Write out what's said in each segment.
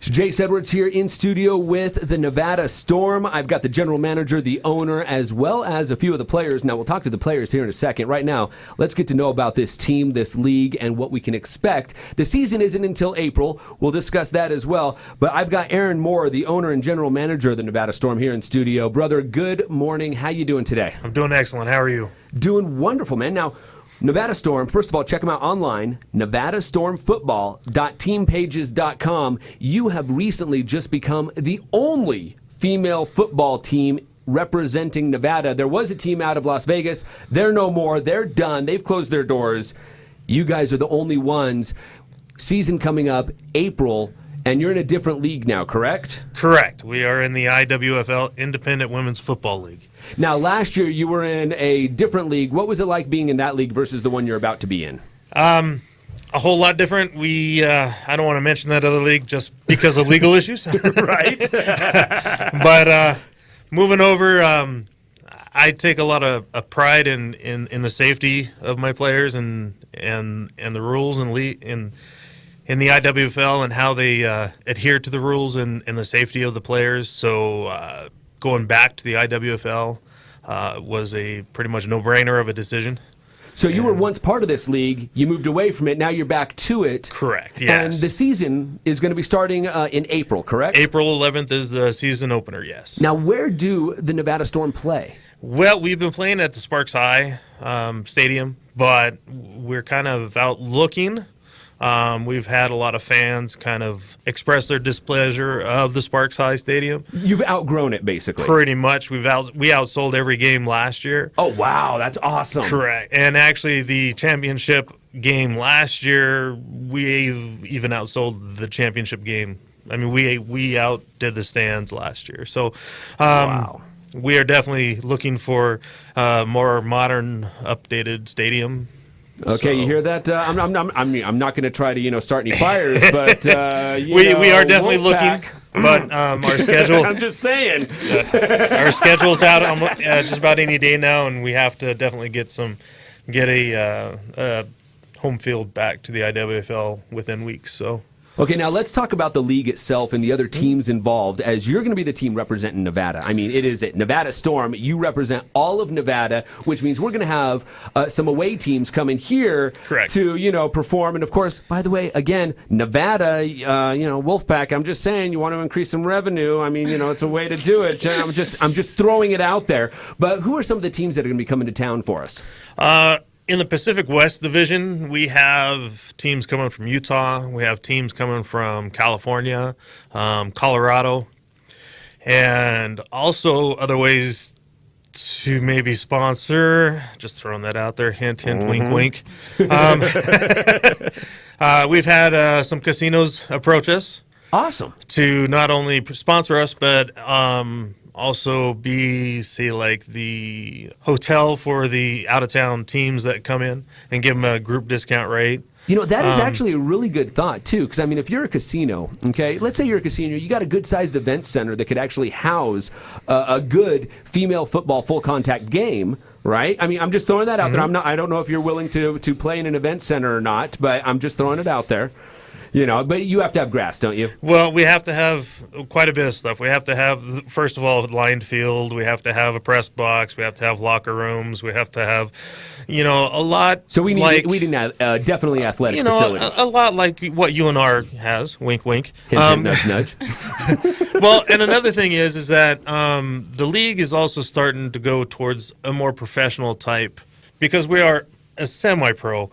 So Jace Edwards here in studio with the Nevada Storm. I've got the general manager, the owner, as well as a few of the players. Now, we'll talk to the players here in a second. Right now, let's get to know about this team, this league, and what we can expect. The season isn't until April. We'll discuss that as well. But I've got Aaron Moore, the owner and general manager of the Nevada Storm, here in studio. Brother, good morning. How you doing today? I'm doing excellent. How are you? Doing wonderful, man. Now, Nevada Storm, first of all, check them out online, nevadastormfootball.teampages.com. You have recently just become the only female football team representing Nevada. There was a team out of Las Vegas. They're no more. They're done. They've closed their doors. You guys are the only ones. Season coming up, April, and you're in a different league now, correct? Correct. We are in the IWFL, Independent Women's Football League. Now, last year you were in a different league. What was it like being in that league versus the one you're about to be in? A whole lot different. I don't want to mention that other league just because of legal issues. Right. But moving over, I take a lot of pride in the safety of my players and the rules in the IWFL and how they adhere to the rules and the safety of the players. So going back to the IWFL was a pretty much no-brainer of a decision. So you were once part of this league. You moved away from it. Now you're back to it. Correct, yes. And the season is going to be starting in April, correct? April 11th is the season opener, yes. Now, where do the Nevada Storm play? Well, we've been playing at the Sparks High Stadium, but we're kind of out looking. We've had a lot of fans kind of express their displeasure of the Sparks High Stadium. You've outgrown it, basically. Pretty much. We outsold every game last year. Oh, wow. That's awesome. Correct. And actually, the championship game last year, we even outsold the championship game. I mean, we outdid the stands last year. So, wow. We are definitely looking for a more modern, updated stadium. Okay, so, you hear that? I'm not going to try to start any fires, but we are definitely looking. But our schedule. I'm just saying. Our schedule's out just about any day now, and we have to definitely get a home field back to the IWFL within weeks. So. Okay, now let's talk about the league itself and the other teams involved, as you're going to be the team representing Nevada. I mean, it is at Nevada Storm. You represent all of Nevada, which means we're going to have some away teams coming here Correct. to, perform. And, of course, by the way, again, Nevada, Wolfpack, I'm just saying you want to increase some revenue. I mean, it's a way to do it. I'm just throwing it out there. But who are some of the teams that are going to be coming to town for us? In the Pacific West Division, we have teams coming from Utah. We have teams coming from California, Colorado, and also other ways to maybe sponsor. Just throwing that out there. Hint, hint, wink, wink. We've had some casinos approach us. Awesome. To not only sponsor us, but also be, say, like the hotel for the out-of-town teams that come in and give them a group discount rate. That is actually a really good thought, too, because, if you're a casino, okay, let's say you're a casino, you got a good-sized event center that could actually house a good female football full-contact game, right? I'm just throwing that out there. I don't know if you're willing to play in an event center or not, but I'm just throwing it out there. But you have to have grass, don't you? Well, we have to have quite a bit of stuff. We have to have, first of all, a lined field. We have to have a press box. We have to have locker rooms. We have to have, a lot. So we need definitely athletic facility. A lot like what UNR has. Wink, wink. Hint, nudge, nudge. Well, and another thing is that the league is also starting to go towards a more professional type because we are a semi-pro,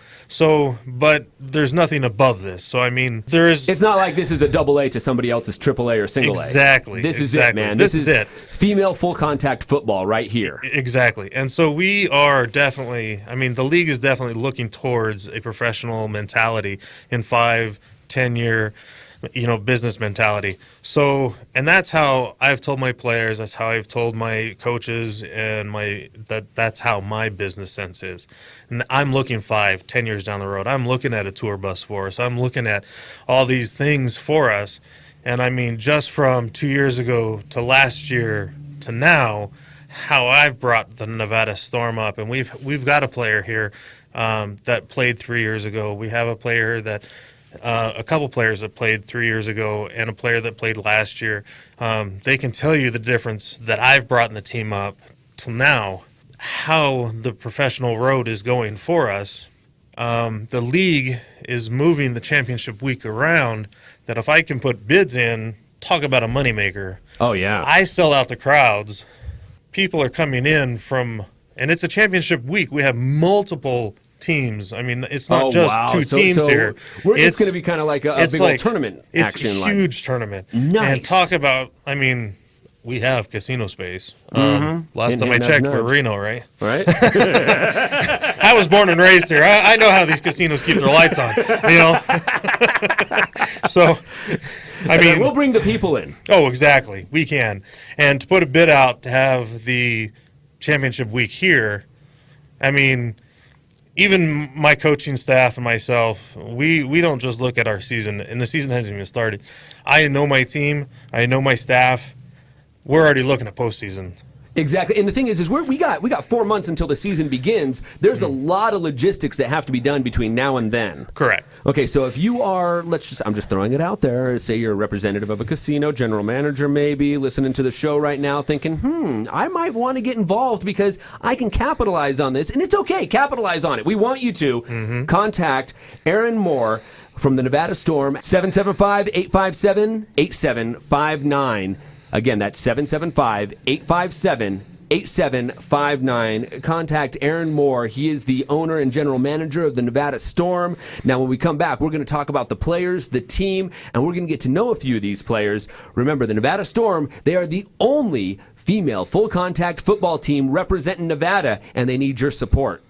but there's nothing above this. So, there is... It's not like this is a double A to somebody else's triple A or single A. Exactly. This is it, man. This is it. Female full-contact football right here. Exactly. And so we are definitely... the league is definitely looking towards a professional mentality in 5-10 year... business mentality. So, and that's how I've told my players, that's how I've told my coaches, and that's how my business sense is. And I'm looking 5-10 years down the road. I'm looking at a tour bus for us. I'm looking at all these things for us. And just from 2 years ago to last year to now, how I've brought the Nevada Storm up. And we've got a player here that played 3 years ago. We have a player that a couple players that played 3 years ago and a player that played last year, they can tell you the difference that I've brought in the team up till now, how the professional road is going for us. The league is moving the championship week around, that if I can put bids in, talk about a moneymaker. Oh, yeah. I sell out the crowds. People are coming in from, and it's a championship week. We have multiple teams. I mean, it's not just two teams here. It's going to be kind of like a big old tournament action. It's a huge tournament. Nice. And talk about, I mean, we have casino space. Last time I checked, we're Reno, right? Right. I was born and raised here. I know how these casinos keep their lights on, you know? So, I mean, we'll bring the people in. Oh, exactly. We can. And to put a bid out to have the championship week here, I mean, even my coaching staff and myself, we don't just look at our season, and the season hasn't even started. I know my team. I know my staff. We're already looking at postseason. Exactly. And the thing is we got 4 months until the season begins. There's a lot of logistics that have to be done between now and then. Correct. Okay, so if you are, I'm just throwing it out there, say you're a representative of a casino, general manager maybe, listening to the show right now thinking, I might want to get involved because I can capitalize on this. And it's okay, capitalize on it. We want you to. Contact Aaron Moore from the Nevada Storm, 775-857-8759. Again, that's 775-857-8759. Contact Aaron Moore. He is the owner and general manager of the Nevada Storm. Now, when we come back, we're going to talk about the players, the team, and we're going to get to know a few of these players. Remember, the Nevada Storm, they are the only female full-contact football team representing Nevada, and they need your support.